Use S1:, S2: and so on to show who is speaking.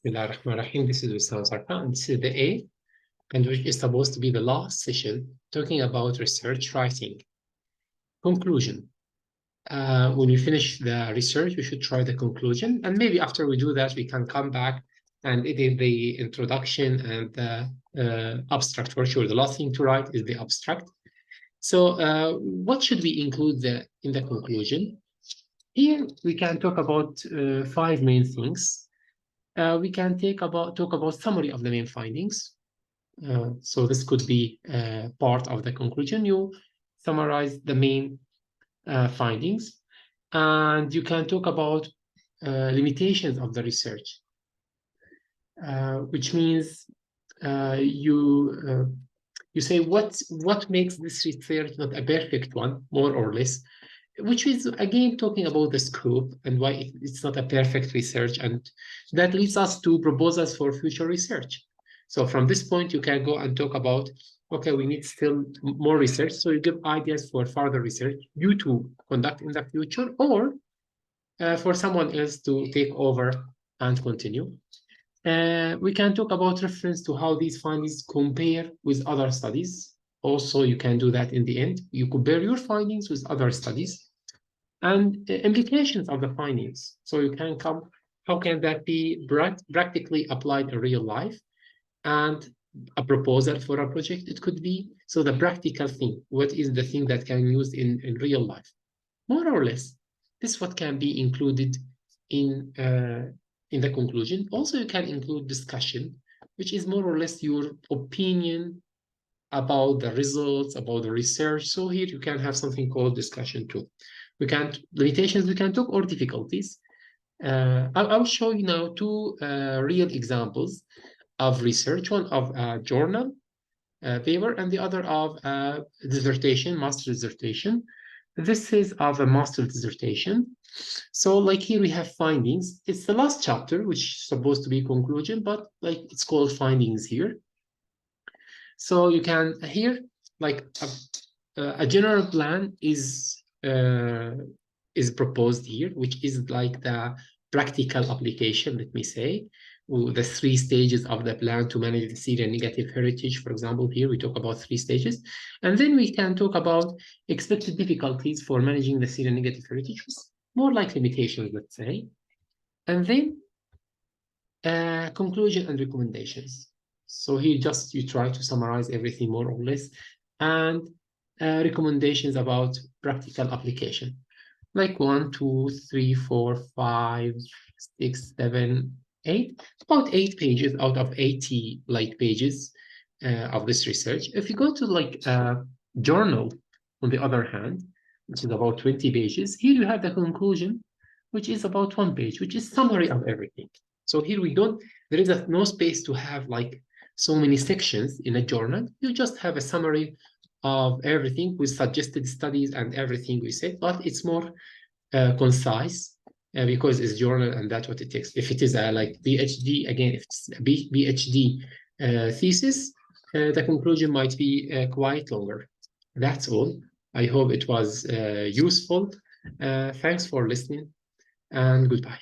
S1: Bismillahirrahmanirrahim. This is Wissam Sarkar, and this is the A, and which is supposed to be the last session talking about research writing. Conclusion. When we finish the research, we should try the conclusion, and maybe after we do that, we can come back and edit the introduction and the abstract. For sure, the last thing to write is the abstract. So what should we include in the conclusion? Here we can talk about 5 main things. We can talk about summary of the main findings. So this could be part of the conclusion. You summarize the main findings, and you can talk about limitations of the research, which means you say what makes this research not a perfect one, more or less, which is again talking about the scope and why it's not a perfect research, and that leads us to proposals for future research. So from this point, you can go and talk about, okay, we need still more research. So you give ideas for further research you to conduct in the future, or for someone else to take over and continue. We can talk about reference to how these findings compare with other studies. Also, you can do that in the end. You compare your findings with other studies and implications of the findings. So you can come, how can that be practically applied in real life? And a proposal for a project, it could be. So the practical thing, what is the thing that can be used in real life? More or less, this is what can be included in the conclusion. Also, you can include discussion, which is more or less your opinion about the results, about the research. So here you can have something called discussion too. Limitations we can talk, or difficulties. I'll show you now 2 real examples of research, one of a journal paper and the other of a dissertation, master dissertation. This is of a master dissertation. So like here we have findings. It's the last chapter, which is supposed to be conclusion, but like it's called findings here. So you can here, like a general plan is proposed here, which is like the practical application, let me say, the 3 stages of the plan to manage the seronegative heritage. For example, here we talk about 3 stages. And then we can talk about expected difficulties for managing the seronegative heritage, more like limitations, let's say. And then conclusion and recommendations. So here just you try to summarize everything more or less, and recommendations about practical application, like 1, 2, 3, 4, 5, 6, 7, 8, about 8 pages out of 80 like pages of this research. If you go to like a journal, on the other hand, which is about 20 pages, here you have the conclusion, which is about 1 page, which is summary of everything. So here there is no space to have like so many sections in a journal. You just have a summary of everything with suggested studies and everything we said, but it's more concise because it's journal, and that's what it takes. If it is like PhD, again, if it's a PhD thesis, the conclusion might be quite longer. That's all. I hope it was useful. Thanks for listening, and goodbye.